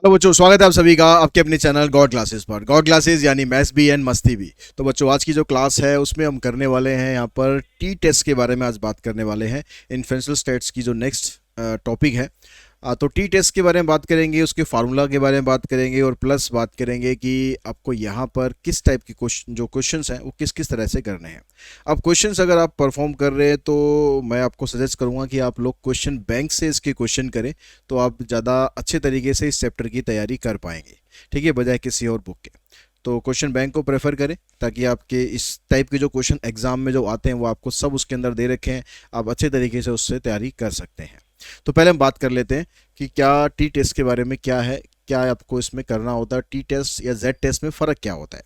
तो बच्चों स्वागत है आप सभी का आपके अपने चैनल गॉड क्लासेस पर। गॉड क्लासेस यानी मैथ्स भी एंड मस्ती भी। तो बच्चों आज की जो क्लास है उसमें हम करने वाले हैं यहाँ पर टी टेस्ट के बारे में आज बात करने वाले हैं। इन्फेंशियल स्टेट्स की जो नेक्स्ट टॉपिक है, तो टी टेस्ट के बारे में बात करेंगे, उसके फार्मूला के बारे में बात करेंगे और प्लस बात करेंगे कि आपको यहाँ पर किस टाइप के क्वेश्चंस हैं वो किस किस तरह से करने हैं। अब क्वेश्चंस अगर आप परफॉर्म कर रहे हैं तो मैं आपको सजेस्ट करूँगा कि आप लोग क्वेश्चन बैंक से इसके क्वेश्चन करें तो आप ज़्यादा अच्छे तरीके से इस चैप्टर की तैयारी कर पाएंगे, ठीक है, बजाय किसी और बुक के। तो क्वेश्चन बैंक को प्रेफर करें ताकि आपके इस टाइप के जो क्वेश्चन एग्जाम में जो आते हैं वो आपको सब उसके अंदर दे रखे हैं, आप अच्छे तरीके से उससे तैयारी कर सकते हैं। तो पहले हम बात कर लेते हैं कि क्या टी टेस्ट के बारे में क्या है, क्या आपको इसमें करना होता है, टी टेस्ट या जेड टेस्ट में फ़र्क क्या होता है।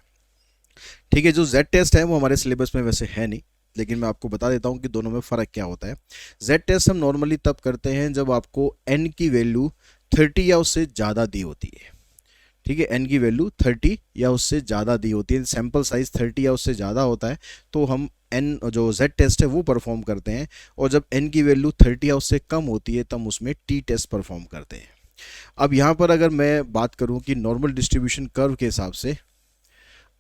ठीक है, जो जेड टेस्ट है वो हमारे सिलेबस में वैसे है नहीं, लेकिन मैं आपको बता देता हूँ कि दोनों में फ़र्क क्या होता है। जेड टेस्ट हम नॉर्मली तब करते हैं जब आपको एन की वैल्यू 30 या उससे ज़्यादा दी होती है। ठीक है, एन की वैल्यू 30 या उससे ज़्यादा दी होती है, सैम्पल साइज 30 या उससे ज़्यादा होता है तो हम एन जो जेड टेस्ट है वो परफॉर्म करते हैं। और जब एन की वैल्यू 30 या उससे कम होती है तब उसमें टी टेस्ट परफॉर्म करते हैं। अब यहाँ पर अगर मैं बात करूँ कि नॉर्मल डिस्ट्रीब्यूशन कर्व के हिसाब से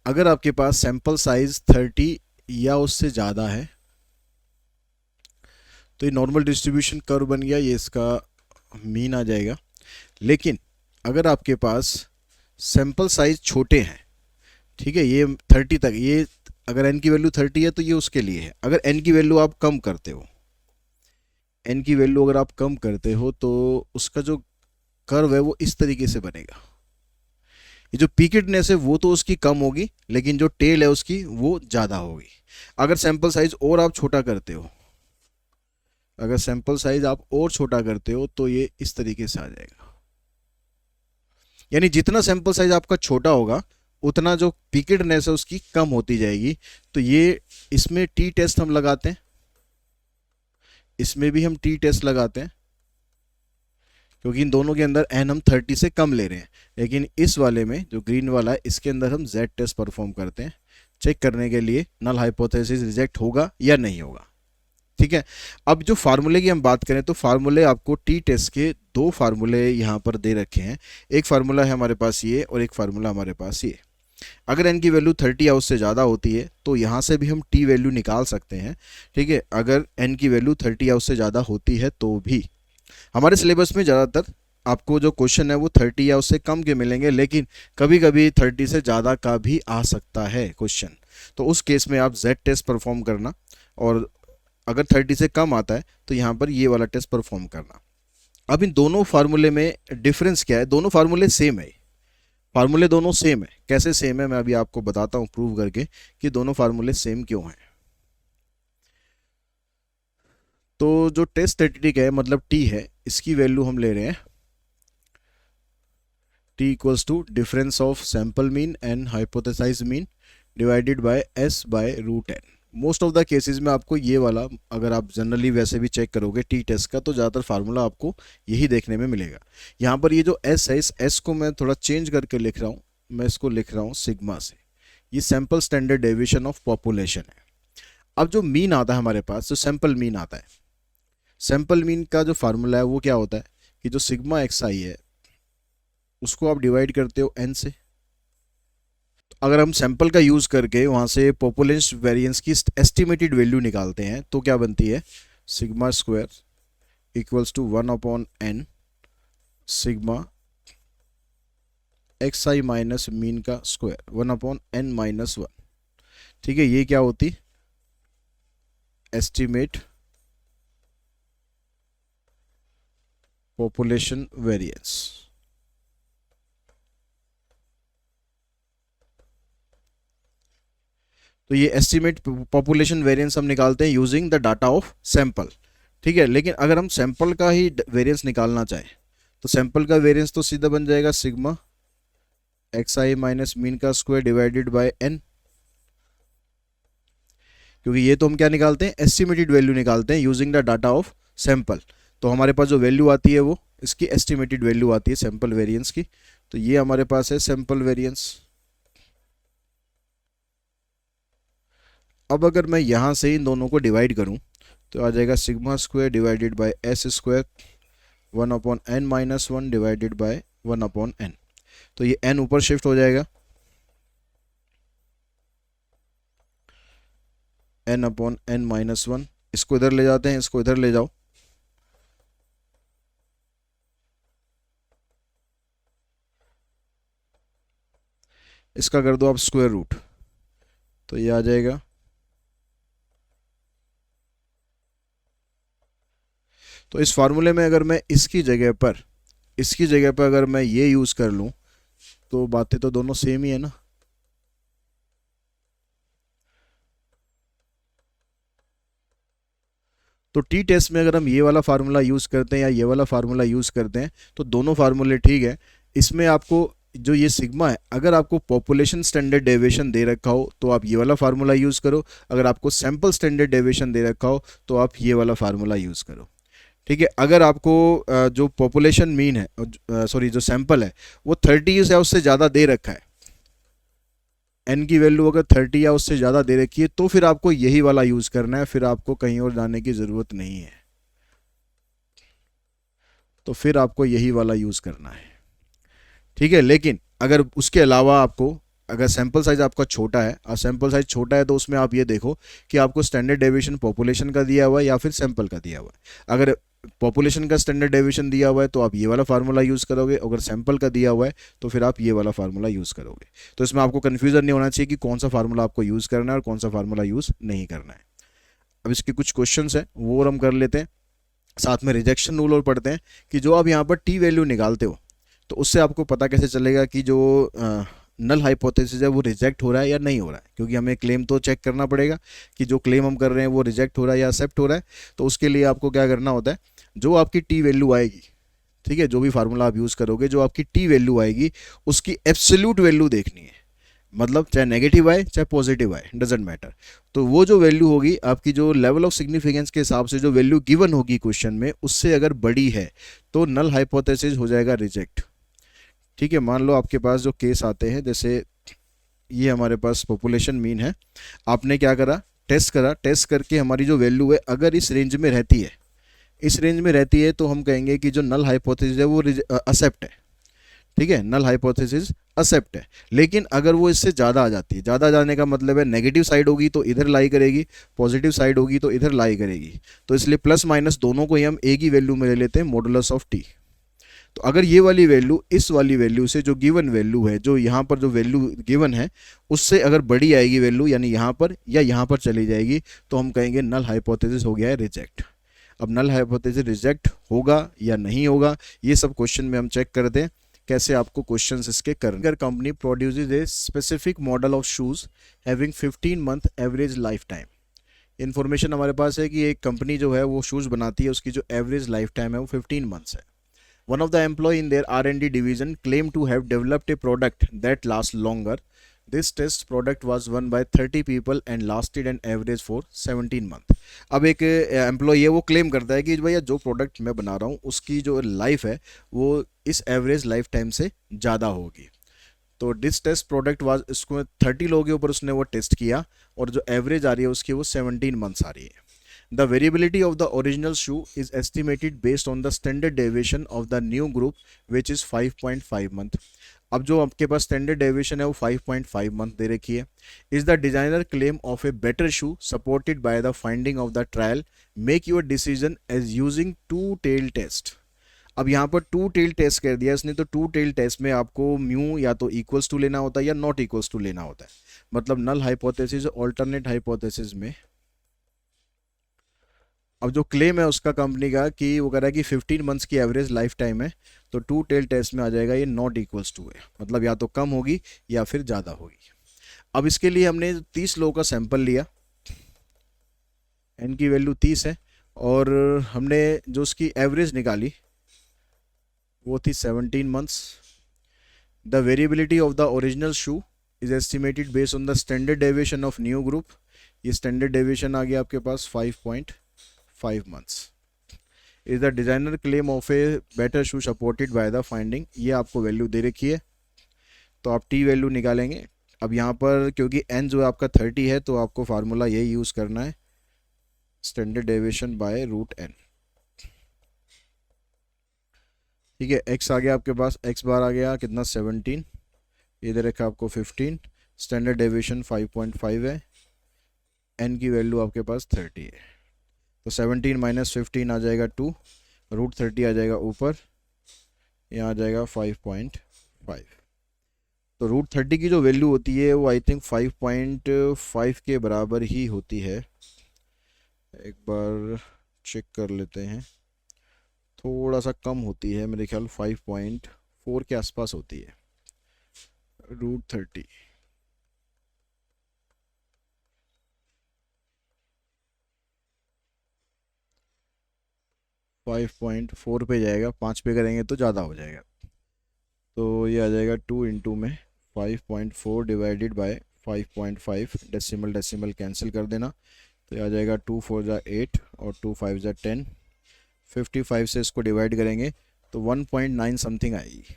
अगर आपके पास सैम्पल साइज 30 या उससे ज़्यादा है तो ये नॉर्मल डिस्ट्रीब्यूशन कर्व बन गया, ये इसका मीन आ जाएगा। लेकिन अगर आपके पास सैम्पल साइज छोटे हैं, ठीक है, ये 30 तक, ये अगर एन की वैल्यू 30 है तो ये उसके लिए है। अगर एन की वैल्यू आप कम करते हो, एन की वैल्यू अगर आप कम करते हो तो उसका जो कर्व है वो इस तरीके से बनेगा। ये जो पीकेडनेस है वो तो उसकी कम होगी लेकिन जो टेल है उसकी वो ज़्यादा होगी। अगर सैम्पल साइज और आप छोटा करते हो, अगर सैम्पल साइज आप और छोटा करते हो तो ये इस तरीके से आ जाएगा। यानी जितना सैम्पल साइज आपका छोटा होगा उतना जो पीकेडनेस है उसकी कम होती जाएगी। तो ये इसमें टी टेस्ट हम लगाते हैं, इसमें भी हम टी टेस्ट लगाते हैं क्योंकि इन दोनों के अंदर एन हम 30 से कम ले रहे हैं। लेकिन इस वाले में जो ग्रीन वाला है इसके अंदर हम जेड टेस्ट परफॉर्म करते हैं चेक करने के लिए नल हाइपोथेसिस रिजेक्ट होगा या नहीं होगा। ठीक है, अब जो फार्मूले की हम बात करें तो फार्मूले आपको टी टेस्ट के दो फार्मूले यहाँ पर दे रखे हैं। एक फार्मूला है हमारे पास ये और एक फार्मूला हमारे पास ये। अगर एन की वैल्यू 30 या उससे ज़्यादा होती है तो यहाँ से भी हम टी वैल्यू निकाल सकते हैं। ठीक है, अगर एन की वैल्यू 30 या उससे ज़्यादा होती है तो भी हमारे सिलेबस में ज़्यादातर आपको जो क्वेश्चन है वो 30 या उससे कम के मिलेंगे, लेकिन कभी कभी 30 से ज़्यादा का भी आ सकता है क्वेश्चन। तो उस केस में आप जेड टेस्ट परफॉर्म करना और अगर 30 से कम आता है तो यहाँ पर ये वाला टेस्ट परफॉर्म करना। अब इन दोनों फार्मूले में डिफरेंस क्या है? दोनों फार्मूले सेम है, फार्मूले दोनों सेम है। कैसे सेम है मैं अभी आपको बताता हूँ प्रूव करके कि दोनों फार्मूले सेम क्यों हैं। तो जो टेस्ट स्टैटिस्टिक है मतलब टी है, इसकी वैल्यू हम ले रहे हैं t equals to difference of sample mean and hypothesize mean divided by s by root n. Most of the cases में आपको ये वाला, अगर आप जनरली वैसे भी चेक करोगे टी टेस्ट का तो ज़्यादातर फार्मूला आपको यही देखने में मिलेगा। यहाँ पर ये जो एस है, इस एस को मैं थोड़ा चेंज करके लिख रहा हूँ, मैं इसको लिख रहा हूँ सिग्मा से। ये sample standard deviation of population है। अब जो मीन आता है हमारे पास, जो सैम्पल मीन आता है, सैम्पल मीन का जो फार्मूला है वो क्या होता है कि जो सिग्मा एक्स आई है उसको आप डिवाइड करते हो एन से। अगर हम सैंपल का यूज़ करके वहाँ से पॉपुलेशन वेरिएंस की एस्टिमेटेड वैल्यू निकालते हैं तो क्या बनती है, sigma square equals to 1/n sigma x i minus mean का स्क्वायर 1/n-1। ठीक है, ये क्या होती, एस्टिमेट पॉपुलेशन वेरिएंस। तो ये एस्टिमेट पॉपुलेशन वेरिएंस हम निकालते हैं using the data of sample. ठीक है, लेकिन अगर हम सैंपल का ही वेरिएंस निकालना चाहें तो सैंपल का वेरिएंस तो सीधा बन जाएगा sigma x i minus mean का स्क्वायर डिवाइडेड बाय एन, क्योंकि ये तो हम क्या निकालते हैं, एस्टिमेटेड वैल्यू निकालते हैं using the data of sample. तो हमारे पास जो वैल्यू आती है वो इसकी एस्टिमेटेड वैल्यू आती है सैंपल वेरिएंस की। तो ये हमारे पास है सैंपल वेरिएंस। अब अगर मैं यहाँ से इन दोनों को डिवाइड करूँ तो आ जाएगा sigma square divided by S square 1/n-1 divided by 1/n। तो ये n ऊपर शिफ्ट हो जाएगा, n/n-1। इसको इधर ले जाते हैं, इसको इधर ले जाओ, इसका कर दो आप स्क्वायर रूट, तो ये आ जाएगा। तो इस फार्मूले में अगर मैं इसकी जगह पर अगर मैं ये यूज़ कर लूँ तो बातें तो दोनों सेम ही है ना। तो टी टेस्ट में अगर हम ये वाला फार्मूला यूज़ करते हैं या ये वाला फार्मूला यूज़ करते हैं तो दोनों फार्मूले ठीक है। इसमें आपको जो ये सिग्मा है, अगर आपको पॉपुलेशन स्टैंडर्ड डेविएशन दे रखा हो तो आप ये वाला फार्मूला यूज़ करो, अगर आपको सैंपल स्टैंडर्ड डेविएशन दे रखा हो तो आप ये वाला फार्मूला यूज़ करो। ठीक है, अगर आपको जो पॉपुलेशन मीन है, सॉरी जो सैंपल है वो 30 या उससे ज़्यादा दे रखा है, एन की वैल्यू अगर 30 या उससे ज़्यादा दे रखी है तो फिर आपको यही वाला यूज़ करना है, फिर आपको कहीं और जाने की ज़रूरत नहीं है। तो फिर आपको यही वाला यूज़ करना है। ठीक है, लेकिन अगर उसके अलावा आपको अगर सैंपल साइज आपका छोटा है और सैंपल साइज छोटा है तो उसमें आप ये देखो कि आपको स्टैंडर्ड डेविएशन पॉपुलेशन का दिया हुआ है या फिर सैंपल का दिया हुआ है। अगर पॉपुलेशन का स्टैंडर्ड डेविएशन दिया हुआ है तो आप ये वाला फार्मूला यूज़ करोगे, अगर सैंपल का दिया हुआ है तो फिर आप ये वाला फार्मूला यूज़ करोगे। तो इसमें आपको कन्फ्यूज़न नहीं होना चाहिए कि कौन सा फार्मूला आपको यूज़ करना है और कौन सा फार्मूला यूज़ नहीं करना है। अब इसके कुछ क्वेश्चन हैं वो और हम कर लेते हैं, साथ में रिजेक्शन रूल और पढ़ते हैं कि जो आप यहाँ पर टी वैल्यू निकालते हो तो उससे आपको पता कैसे चलेगा कि जो नल हाइपोथेसिस है वो रिजेक्ट हो रहा है या नहीं हो रहा है, क्योंकि हमें क्लेम तो चेक करना पड़ेगा कि जो क्लेम हम कर रहे हैं वो रिजेक्ट हो रहा है या एक्सेप्ट हो रहा है। तो उसके लिए आपको क्या करना होता है, जो आपकी टी वैल्यू आएगी, ठीक है, जो भी फार्मूला आप यूज़ करोगे, जो आपकी टी वैल्यू आएगी उसकी एब्सोल्यूट वैल्यू देखनी है। मतलब चाहे नेगेटिव आए चाहे पॉजिटिव आए, डजेंट मैटर। तो वो जो वैल्यू होगी आपकी, जो लेवल ऑफ सिग्निफिकेंस के हिसाब से जो वैल्यू गिवन होगी क्वेश्चन में, उससे अगर बड़ी है तो नल हाइपोथेसिस हो जाएगा रिजेक्ट। ठीक है, मान लो आपके पास जो केस आते हैं, जैसे ये हमारे पास पॉपुलेशन मीन है, आपने क्या करा, टेस्ट करा, टेस्ट करके हमारी जो वैल्यू है अगर इस रेंज में रहती है, इस रेंज में रहती है तो हम कहेंगे कि जो नल हाइपोथेसिस है वो एक्सेप्ट है। ठीक है, नल हाइपोथेसिस एक्सेप्ट है। लेकिन अगर वो इससे ज़्यादा आ जाती है, ज़्यादा जाने का मतलब है नेगेटिव साइड होगी तो इधर लाई करेगी, पॉजिटिव साइड होगी तो इधर लाई करेगी। तो इसलिए प्लस माइनस दोनों को ही हम एक ही वैल्यू में ले लेते हैं, मॉडुलस ऑफ टी। तो अगर ये वाली वैल्यू इस वाली वैल्यू से, जो गिवन वैल्यू है, जो यहाँ पर जो वैल्यू गिवन है उससे अगर बड़ी आएगी वैल्यू, यानी यहाँ पर या यहाँ पर चली जाएगी, तो हम कहेंगे नल हाइपोथेसिस हो गया है रिजेक्ट। अब नल हाइपोथेसिस रिजेक्ट होगा या नहीं होगा, ये सब क्वेश्चन में हम चेक करते हैं कैसे आपको क्वेश्चंस इसके करने। अगर company produces a specific model of shoes having 15 month average life time, information हमारे पास है कि एक कंपनी जो है वो शूज़ बनाती है, उसकी जो एवरेज लाइफ टाइम है वो 15 मंथ्स है। One of the employee in their R&D division claimed to have developed a product that lasts longer. This test product was won by 30 people and lasted an average for 17 month. अब एक employ है वो claim करता है कि भैया जो product मैं बना रहा हूँ उसकी जो लाइफ है वो इस एवरेज लाइफ टाइम से ज़्यादा होगी। तो दिस टेस्ट प्रोडक्ट वाज, इसको 30 लोगों के ऊपर उसने वो टेस्ट किया और जो एवरेज आ रही है उसकी वो 17 मंथ्स आ रही है। The variability of the original shoe is estimated based on the standard deviation of the new group, which is 5.5 month. अब जो आपके पास स्टैंडर्ड डेविएशन है वो 5.5 मंथ दे रखी है। Is the designer claim of a better shoe supported by the finding of the trial, make your decision as using two tail test. अब यहाँ पर टू टेल टेस्ट कर दिया इसने, तो टू टेल टेस्ट में आपको म्यू या तो इक्वल्स टू लेना होता है या नॉट इक्वल्स टू लेना होता है। मतलब नल हाइपोथेसिस ऑल्टरनेट हाइपोथेसिस में अब जो क्लेम है उसका कंपनी का कि वो कह रहा है कि 15 मंथ्स की एवरेज लाइफ टाइम है, तो टू टेल टेस्ट में आ जाएगा ये नॉट इक्वल्स टू है, मतलब या तो कम होगी या फिर ज़्यादा होगी। अब इसके लिए हमने 30 लोगों का सैंपल लिया, एन की वैल्यू 30 है, और हमने जो उसकी एवरेज निकाली वो थी 17 months. The variability of the original shoe is estimated based on the standard deviation of new group. ये स्टैंडर्ड डेविएशन आ गया आपके पास 5.5 months. Is the designer claim of a better shoe supported by the finding, ये आपको value दे रखी है, तो आप T value निकालेंगे। अब यहाँ पर क्योंकि एन जो है आपका 30 है तो आपको फार्मूला यही यूज़ करना है, standard deviation by root n. ठीक है, एक्स आ गया आपके पास, एक्स बार आ गया कितना 17, इधर रखा आपको 15, स्टैंडर्ड डेविएशन 5.5 है, एन की वैल्यू आपके पास 30 है। तो 17 माइनस 15 आ जाएगा 2, रूट 30 आ जाएगा ऊपर, यहाँ आ जाएगा 5.5। तो रूट 30 की जो वैल्यू होती है वो आई थिंक 5.5 के बराबर ही होती है। एक बार चेक कर लेते हैं, थोड़ा सा कम होती है मेरे ख्याल, 5.4 के आसपास होती है रूट 30। 5.4 पे जाएगा, 5 पे करेंगे तो ज़्यादा हो जाएगा। तो ये आ जाएगा 2 इंटू में 5.4 divided by 5.5, decimal decimal cancel कर देना, तो ये आ जाएगा 2 4 जा 8 और 2 5 जा 10, 55 से इसको डिवाइड करेंगे तो 1.9 समथिंग आएगी।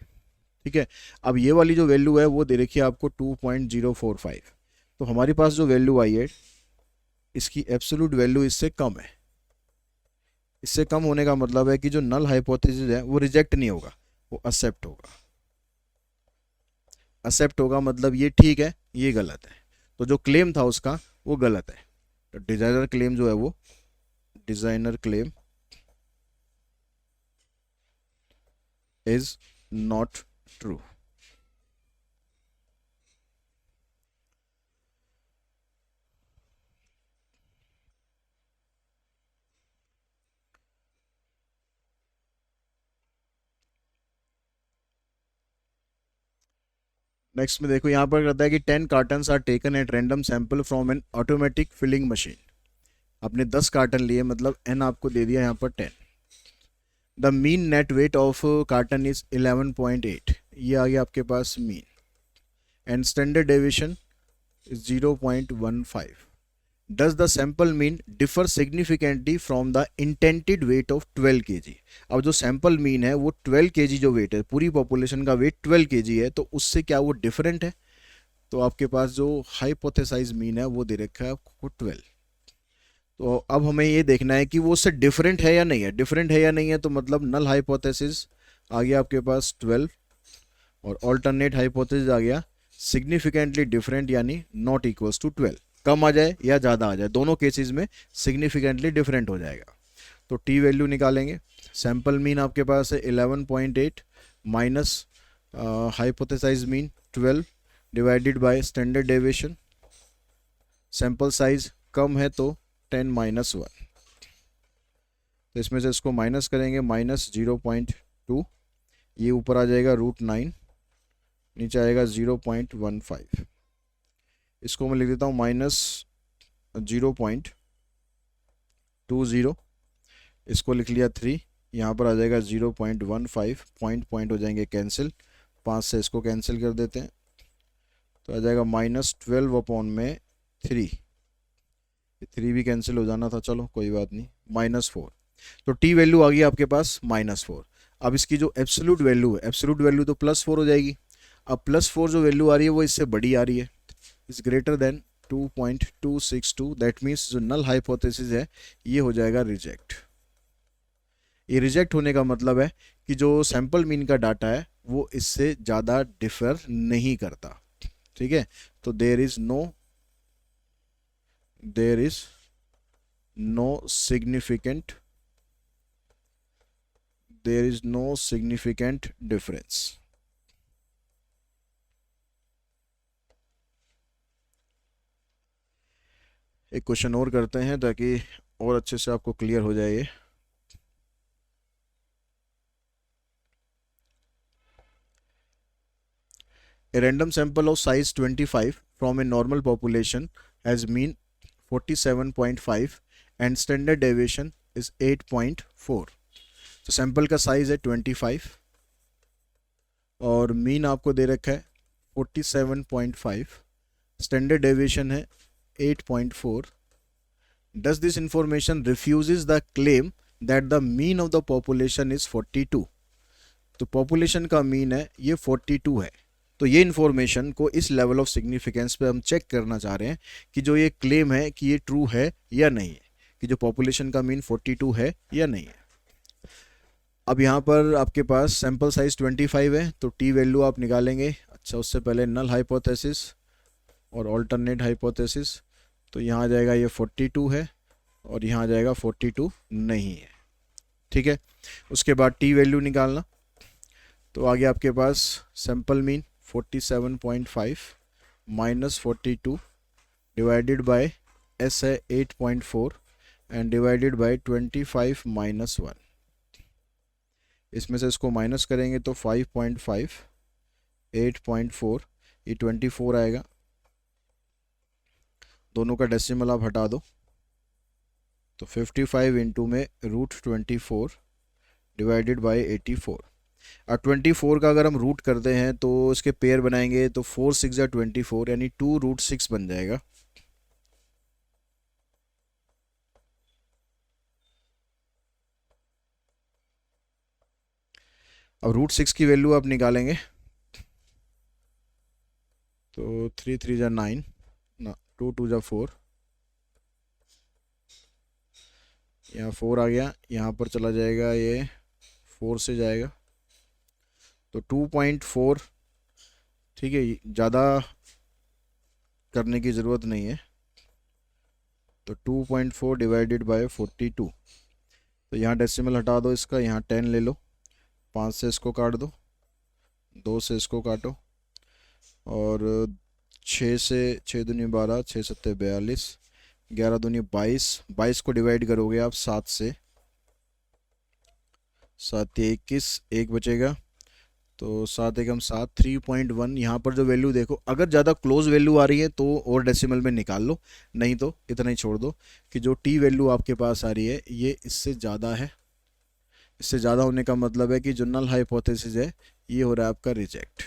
ठीक है, अब ये वाली जो वैल्यू है वो दे रखी है आपको 2.045। तो हमारे पास जो वैल्यू आई है इसकी एब्सोल्यूट वैल्यू इससे कम है। इससे कम होने का मतलब है कि जो नल हाइपोथेसिस है वो रिजेक्ट नहीं होगा, वो एक्सेप्ट होगा। एक्सेप्ट होगा मतलब ये ठीक है, ये गलत है। तो जो क्लेम था उसका वो गलत है। तो डिजाइनर क्लेम जो है वो, designer claim is not true. Next में देखो, यहाँ पर कहता है कि 10 cartons are taken at random sample from an automatic filling machine. आपने 10 कार्टन लिए, मतलब एन आपको दे दिया यहाँ पर 10। The mean net weight of carton is 11.8, ये आ गया आपके पास mean, and standard deviation is 0.15। Does the sample mean differ significantly from the intended weight of 12 kg? अब जो सैंपल मीन है वो 12 kg जो वेट है, पूरी पॉपुलेशन का वेट 12 kg है, तो उससे क्या वो डिफरेंट है? तो आपके पास जो हाइपोथेसाइज मीन है वो दे रखा है आपको 12। तो अब हमें ये देखना है कि वो उससे डिफरेंट है या नहीं है। डिफरेंट है या नहीं है तो मतलब नल हाइपोथेसिस आ गया आपके पास 12, और ऑल्टरनेट हाइपोथेसिस आ गया सिग्निफिकेंटली डिफरेंट यानी नॉट इक्वल्स टू 12। कम आ जाए या ज़्यादा आ जाए, दोनों केसेस में सिग्निफिकेंटली डिफरेंट हो जाएगा। तो टी वैल्यू निकालेंगे। सैंपल मीन आपके पास है 11.8 minus hypothesize mean 12 divided by standard deviation. Sample size कम है तो 10 माइनस 1, तो इसमें से इसको माइनस करेंगे, माइनस 0.2, ये ऊपर आ जाएगा √9, नीचे आएगा 0.15। इसको मैं लिख देता हूँ माइनस 0.20, इसको लिख लिया 3, यहाँ पर आ जाएगा 0.15, पॉइंट पॉइंट हो जाएंगे कैंसिल, 5 से इसको कैंसिल कर देते हैं, तो आ जाएगा -12/3, 3 भी कैंसिल हो जाना था, चलो कोई बात नहीं, -4। तो टी वैल्यू आ गई आपके पास -4। अब इसकी जो एब्सोल्यूट वैल्यू है, एब्सोल्यूट वैल्यू तो +4 हो जाएगी। अब +4 जो वैल्यू आ रही है वो इससे बड़ी आ रही है, is greater than 2.262। That means जो नल हाइपोथेसिस है ये हो जाएगा रिजेक्ट। ये रिजेक्ट होने का मतलब है कि जो सैंपल मीन का डाटा है वो इससे ज़्यादा डिफर नहीं करता। ठीक है, तो there is no significant difference. एक क्वेश्चन और करते हैं ताकि और अच्छे से आपको क्लियर हो जाए ये। A random sample of size 25 from a normal population has mean 47.5 and standard deviation is 8.4। तो सैंपल का साइज है 25 और मीन आपको दे रखा है 47.5, स्टैंडर्ड डेविएशन है 8.4। Does this information refuses the claim that the mean of the population is 42? तो population का मीन है ये 42 है। तो ये इन्फॉर्मेशन को इस लेवल ऑफ सिग्निफिकेंस पे हम चेक करना चाह रहे हैं कि जो ये क्लेम है कि ये ट्रू है या नहीं है, कि जो पॉपुलेशन का मीन 42 है या नहीं है। अब यहाँ पर आपके पास सैम्पल साइज 25 है, तो टी वैल्यू आप निकालेंगे। अच्छा, उससे पहले नल हाइपोथेसिस और ऑल्टरनेट हाइपोथेसिस। तो यहाँ आ जाएगा ये 42 है और यहाँ आ जाएगा 42 नहीं है। ठीक है, उसके बाद टी वैल्यू निकालना। तो आगे आपके पास sample mean 47.5 minus 42 divided by S है 8.4 एंड डिवाइडेड बाय 25 माइनस 1। इसमें से इसको माइनस करेंगे तो 5.5 8.4 ये 24 आएगा। दोनों का डेसिमल आप हटा दो तो 55 इंटू में √24 डिवाइडेड बाय 84। अब 24 का अगर हम रूट करते हैं तो इसके पेयर बनाएंगे तो 4 6 या 24 यानी 2√6 बन जाएगा। अब √6 की वैल्यू आप निकालेंगे तो 3 3 जा 9 ना 2 2 जा 4, यहाँ 4 आ गया, यहाँ पर चला जाएगा ये 4 से जाएगा तो 2.4। ठीक है, ज़्यादा करने की ज़रूरत नहीं है। तो 2.4 डिवाइडेड बाय 42। तो यहाँ डेसिमल हटा दो इसका, यहाँ 10 ले लो, 5 से इसको काट दो, 2 से इसको काटो और 6 से 6 दूनी 12, 6 सत्ते 42, 11 दूनी 22। 22 को डिवाइड करोगे आप 7 से, 7 21, एक बचेगा तो 7 एकम 7, 3.1। यहाँ पर जो वैल्यू देखो, अगर ज़्यादा क्लोज वैल्यू आ रही है तो और डेसिमल में निकाल लो, नहीं तो इतना ही छोड़ दो कि जो टी वैल्यू आपके पास आ रही है ये इससे ज़्यादा है। इससे ज़्यादा होने का मतलब है कि जो नल हाइपोथेसिस है ये हो रहा है आपका रिजेक्ट।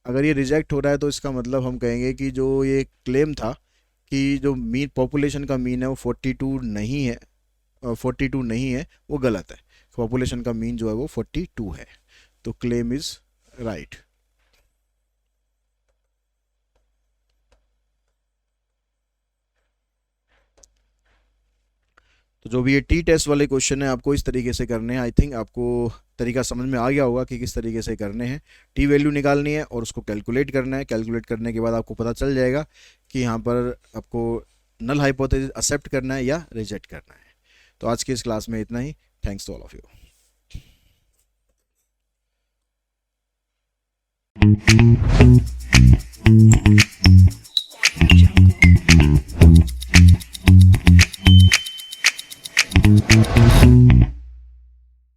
अगर ये रिजेक्ट हो रहा है तो इसका मतलब हम कहेंगे कि जो ये क्लेम था कि जो मीन पॉपुलेशन का मीन है वो 42 नहीं है, 42 नहीं है, वो गलत है। पॉपुलेशन का मीन जो है वो 42 है, तो क्लेम इज राइट। तो जो भी ये टी टेस्ट वाले क्वेश्चन है आपको इस तरीके से करने हैं। आई थिंक आपको तरीका समझ में आ गया होगा कि किस तरीके से करने हैं। टी वैल्यू निकालनी है और उसको कैलकुलेट करना है। कैलकुलेट करने के बाद आपको पता चल जाएगा कि यहाँ पर आपको नल हाइपोथेसिस एक्सेप्ट करना है या रिजेक्ट करना है। तो आज की इस क्लास में इतना ही। Thanks to all of you.